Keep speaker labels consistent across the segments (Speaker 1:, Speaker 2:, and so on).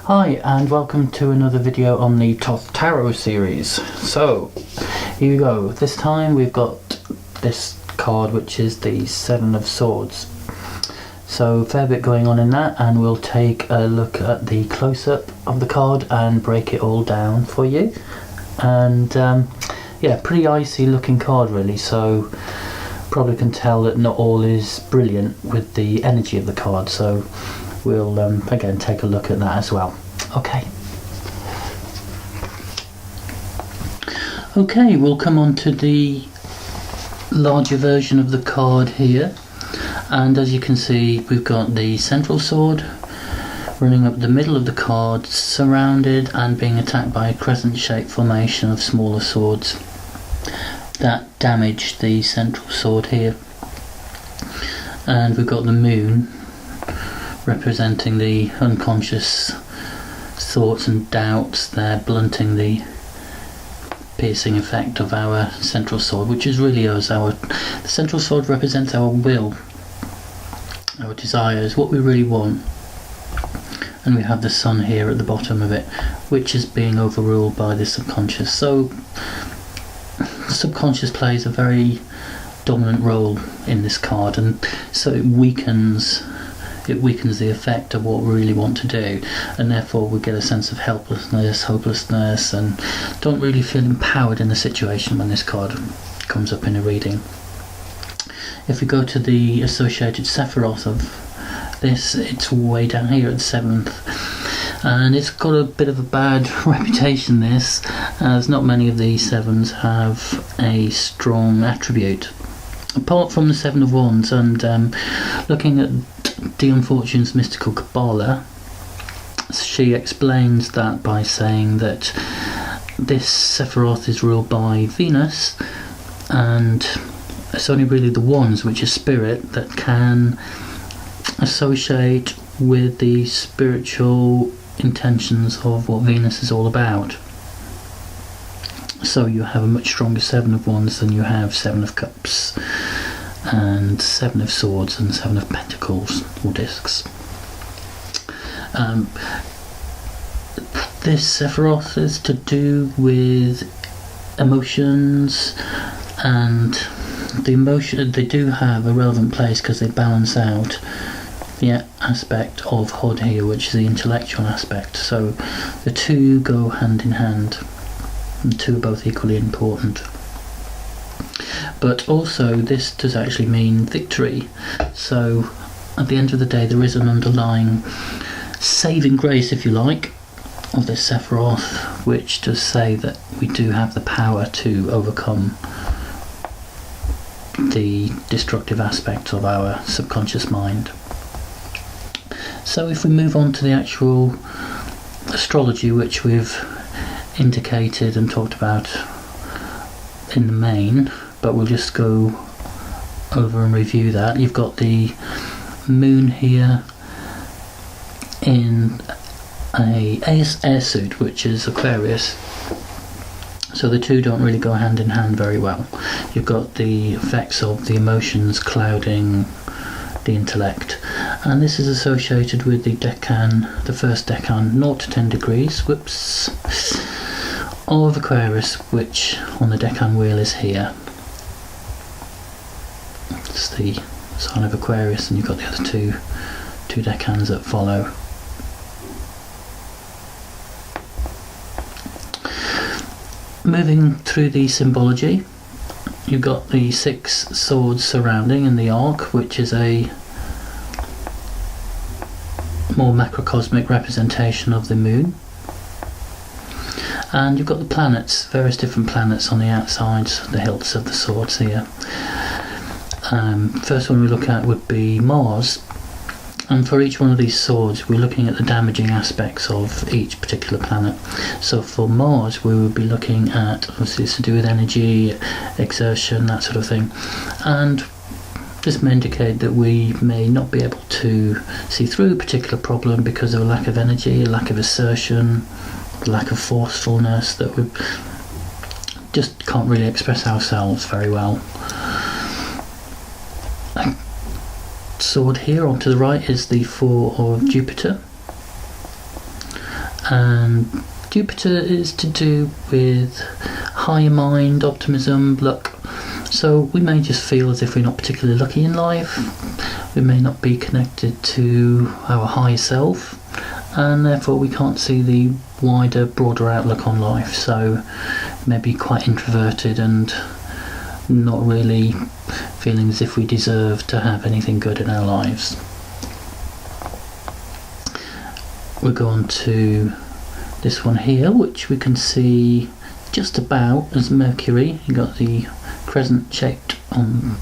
Speaker 1: Hi and welcome to another video on the Thoth Tarot series. So here we go. This time we've got this card, which is the Seven of Swords. So a fair bit going on in that, and we'll take a look at the close-up of the card and break it all down for you. And yeah, pretty icy looking card really, so probably can tell that not all is brilliant with the energy of the card, so we'll again take a look at that as well. Okay, we'll come on to the larger version of the card here, and as you can see we've got the central sword running up the middle of the card, surrounded and being attacked by a crescent shaped formation of smaller swords that damage the central sword here. And we've got the moon representing the unconscious thoughts and doubts there, blunting the piercing effect of our central sword, which is really us. The central sword represents our will, our desires, what we really want. And we have the sun here at the bottom of it, which is being overruled by the subconscious. So the subconscious plays a very dominant role in this card, and so it weakens the effect of what we really want to do, and therefore we get a sense of helplessness, hopelessness, and don't really feel empowered in the situation when this card comes up in a reading. If we go to the associated Sephiroth of this, it's way down here at the 7th, and it's got a bit of a bad reputation, this, as not many of the 7s have a strong attribute apart from the 7 of Wands. And looking at Dion Fortune's Mystical Kabbalah, she explains that by saying that this Sephiroth is ruled by Venus, and it's only really the Wands, which is spirit, that can associate with the spiritual intentions of what Venus is all about. So you have a much stronger 7 of Wands than you have 7 of Cups and 7 of Swords and 7 of Pentacles or Discs. This Sephiroth is to do with emotions, and the emotion, they do have a relevant place because they balance out the aspect of Hod here, which is the intellectual aspect. So the two go hand in hand, and the two are both equally important. But also this does actually mean victory, so at the end of the day there is an underlying saving grace, if you like, of this Sephiroth, which does say that we do have the power to overcome the destructive aspect of our subconscious mind. So if we move on to the actual astrology, which we've indicated and talked about in the main, but we'll just go over and review that. You've got the moon here in a air suit, which is Aquarius, so the two don't really go hand in hand very well. You've got the effects of the emotions clouding the intellect, and this is associated with the decan, the first decan, 0 to 10 degrees, of Aquarius, which on the decan wheel is here. It's the sign of Aquarius, and you've got the other two decans that follow. Moving through the symbology, you've got the 6 swords surrounding in the arc, which is a more macrocosmic representation of the moon. And you've got the planets, various different planets on the outsides, the hilts of the swords here. First one we look at would be Mars, and for each one of these swords we're looking at the damaging aspects of each particular planet. So for Mars we would be looking at, obviously it's to do with energy, exertion, that sort of thing, and this may indicate that we may not be able to see through a particular problem because of a lack of energy, a lack of assertion, lack of forcefulness, that we just can't really express ourselves very well. Sword here on to the right is the 4 of Jupiter, And Jupiter is to do with higher mind, optimism, luck. So we may just feel as if we're not particularly lucky in life. We may not be connected to our higher self, and therefore we can't see the wider, broader outlook on life. So maybe quite introverted and not really feeling as if we deserve to have anything good in our lives. We'll go on to this one here, which we can see just about as Mercury. You've got the crescent shaped on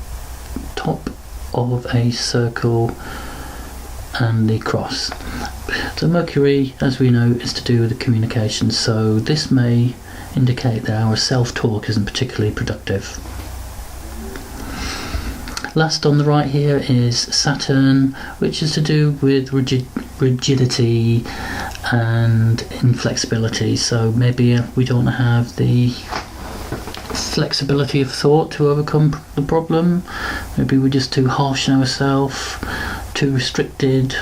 Speaker 1: top of a circle and the cross. So Mercury, as we know, is to do with the communication, so this may indicate that our self-talk isn't particularly productive. Last on the right here is Saturn, which is to do with rigidity and inflexibility. So maybe we don't have the flexibility of thought to overcome the problem. Maybe we're just too harsh on ourselves, too restricted.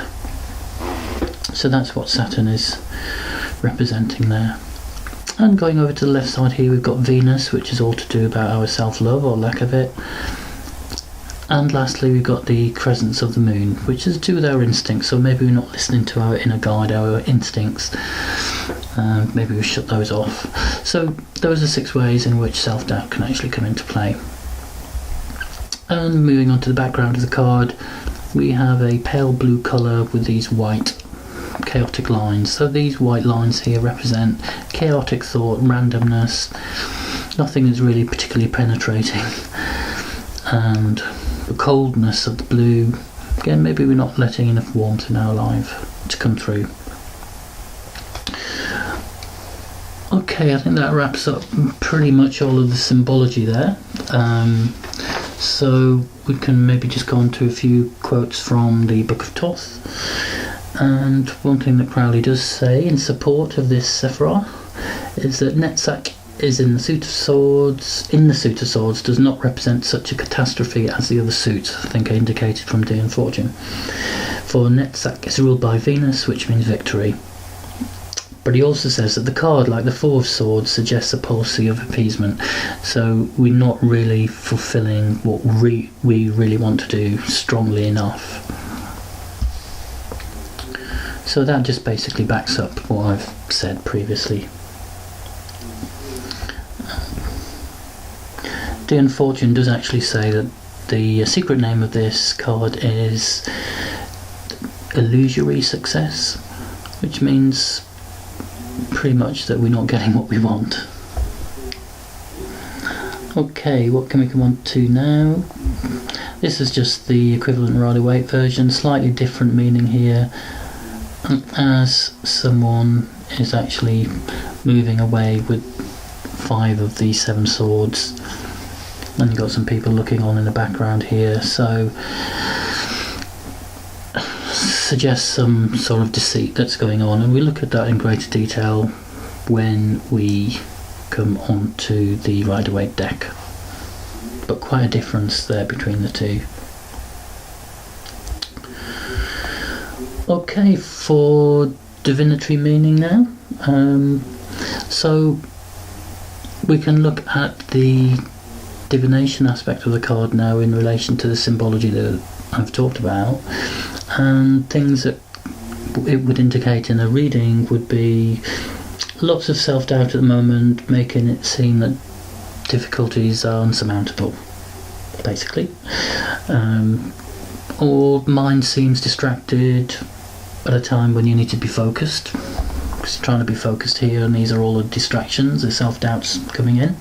Speaker 1: So that's what Saturn is representing there. And going over to the left side here, we've got Venus, which is all to do about our self-love or lack of it. And lastly, we've got the crescents of the moon, which is to do with our instincts. So maybe we're not listening to our inner guide, our instincts. Maybe we shut those off. So those are 6 ways in which self-doubt can actually come into play. And moving on to the background of the card, we have a pale blue colour with these white chaotic lines. So these white lines here represent chaotic thought, randomness. Nothing is really particularly penetrating. And the coldness of the blue, again, maybe we're not letting enough warmth in our life to come through. Okay, I think that wraps up pretty much all of the symbology there. So we can maybe just go on to a few quotes from the Book of Thoth. And one thing that Crowley does say in support of this Sephiroth is that Netzach is in the suit of swords, does not represent such a catastrophe as the other suits, I think I indicated from Day and Fortune. For Netzach is ruled by Venus, which means victory. But he also says that the card, like the Four of Swords, suggests a policy of appeasement. So we're not really fulfilling what we really want to do strongly enough. So that just basically backs up what I've said previously. Day and Fortune does actually say that the secret name of this card is illusory success, which means pretty much that we're not getting what we want. Okay, what can we come on to now? This is just the equivalent Rider-Waite version, slightly different meaning here, as someone is actually moving away with 5 of the 7 swords. And you've got some people looking on in the background here, so suggests some sort of deceit that's going on, and we look at that in greater detail when we come on to the Rider-Waite deck. But quite a difference there between the two. Okay, for divinatory meaning now. So we can look at the divination aspect of the card now in relation to the symbology that I've talked about, and things that it would indicate in a reading would be lots of self-doubt at the moment, making it seem that difficulties are unsurmountable, basically, or mind seems distracted at a time when you need to be focused. Just trying to be focused here, and these are all the distractions, the self-doubts coming in.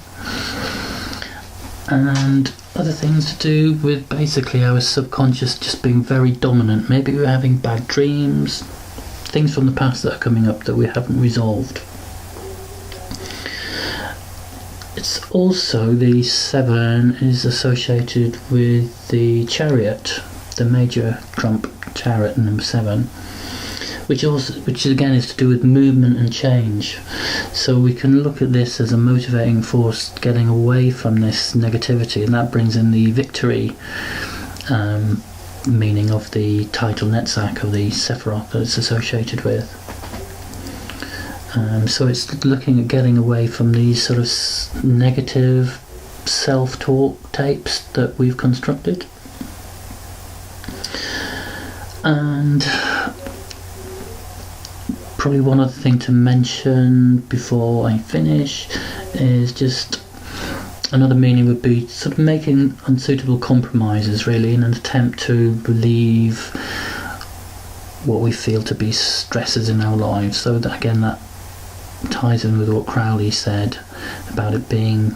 Speaker 1: And other things to do with basically our subconscious just being very dominant. Maybe we're having bad dreams, things from the past that are coming up that we haven't resolved. It's also, the 7 is associated with the Chariot, the major trump chariot, number 7, which again is to do with movement and change. So we can look at this as a motivating force getting away from this negativity, and that brings in the victory meaning of the title Netzach, of the Sephiroth that it's associated with. So it's looking at getting away from these sort of negative self-talk tapes that we've constructed. And probably one other thing to mention before I finish is just another meaning would be sort of making unsuitable compromises, really, in an attempt to relieve what we feel to be stresses in our lives. So that, again, that ties in with what Crowley said about it being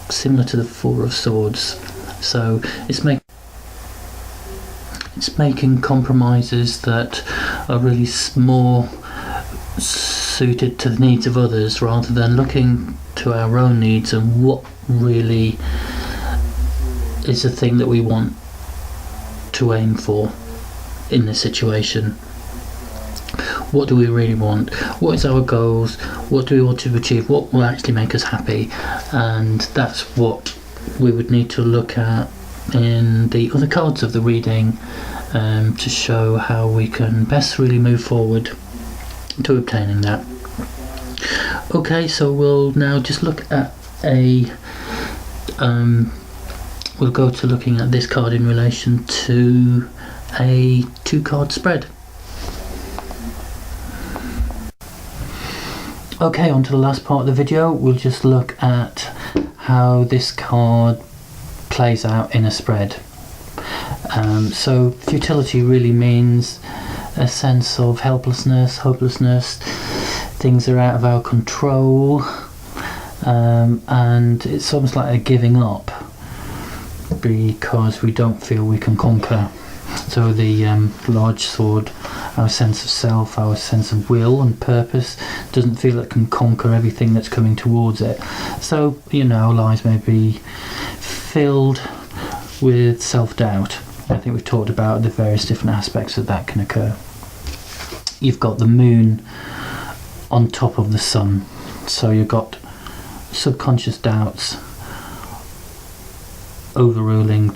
Speaker 1: similar to the Four of Swords. So it's making compromises that are really more suited to the needs of others, rather than looking to our own needs and what really is the thing that we want to aim for in this situation. What do we really want? What is our goals? What do we want to achieve? What will actually make us happy? And that's what we would need to look at in the other cards of the reading, to show how we can best really move forward to obtaining that. Okay, so we'll now just look at we'll go to looking at this card in relation to a 2-card spread. Okay, on to the last part of the video. We'll just look at how this card plays out in a spread. So futility really means a sense of helplessness, hopelessness, things are out of our control, and it's almost like a giving up because we don't feel we can conquer. So the large sword, our sense of self, our sense of will and purpose, doesn't feel it can conquer everything that's coming towards it. So, our lives may be filled with self-doubt. I think we've talked about the various different aspects that can occur. You've got the moon on top of the sun, so you've got subconscious doubts overruling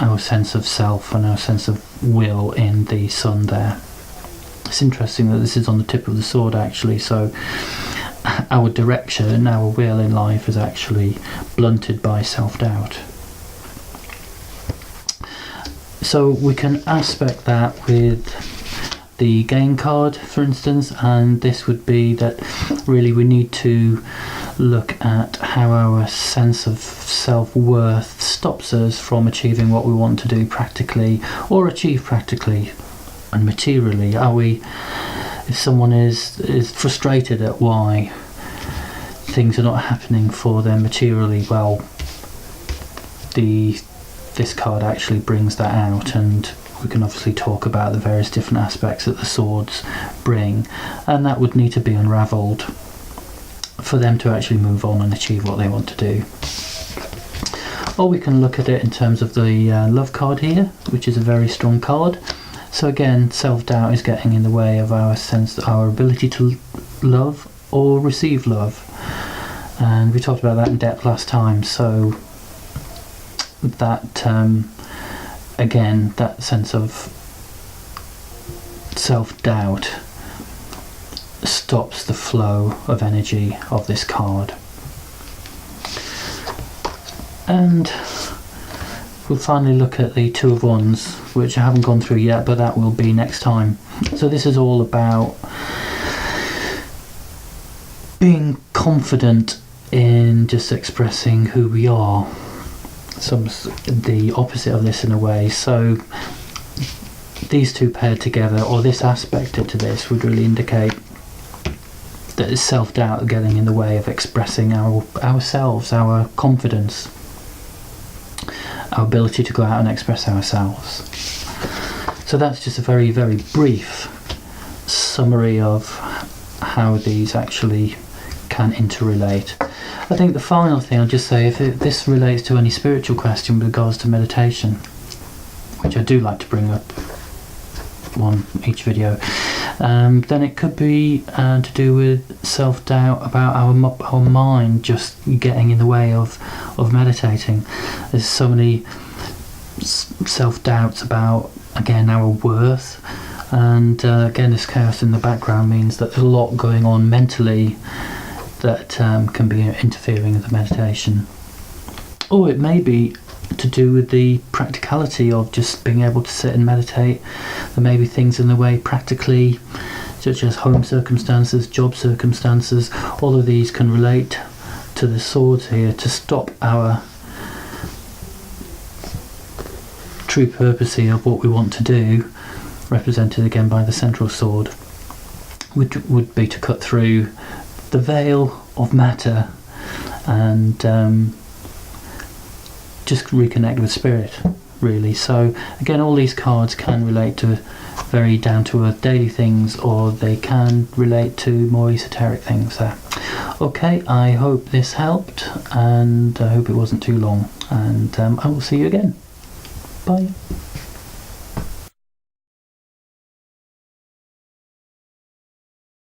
Speaker 1: our sense of self and our sense of will in the sun there. It's interesting that this is on the tip of the sword, actually, so our direction and our will in life is actually blunted by self-doubt. So we can aspect that with the gain card, for instance, and this would be that really we need to look at how our sense of self-worth stops us from achieving what we want to do practically, or achieve practically and materially. If someone is frustrated at why things are not happening for them materially, well, this card actually brings that out, and we can obviously talk about the various different aspects that the swords bring, and that would need to be unravelled for them to actually move on and achieve what they want to do. Or we can look at it in terms of the love card here, which is a very strong card. So again, self-doubt is getting in the way of our ability to love or receive love, and we talked about that in depth last time. So that again, that sense of self-doubt stops the flow of energy of this card. And we'll finally look at the Two of Wands, which I haven't gone through yet, but that will be next time. So this is all about being confident in just expressing who we are. The opposite of this in a way. So these two paired together, or this aspect to this, would really indicate that it's self-doubt getting in the way of expressing ourselves, our confidence, our ability to go out and express ourselves. So that's just a very, very brief summary of how these actually can interrelate. I think the final thing I'll just say, if this relates to any spiritual question with regards to meditation, which I do like to bring up on each video, then it could be to do with self-doubt about our mind just getting in the way of meditating. There's so many self-doubts about, again, our worth, And again, this chaos in the background means that there's a lot going on mentally that can be interfering with the meditation. Or it may be to do with the practicality of just being able to sit and meditate. There may be things in the way practically, such as home circumstances, job circumstances. All of these can relate to the swords here to stop our true purpose here of what we want to do, represented again by the central sword, which would be to cut through the veil of matter and just reconnect with spirit, really. So again, all these cards can relate to very down to earth daily things, or they can relate to more esoteric things there. Okay, I hope this helped, and I hope it wasn't too long, and I will see you again. Bye.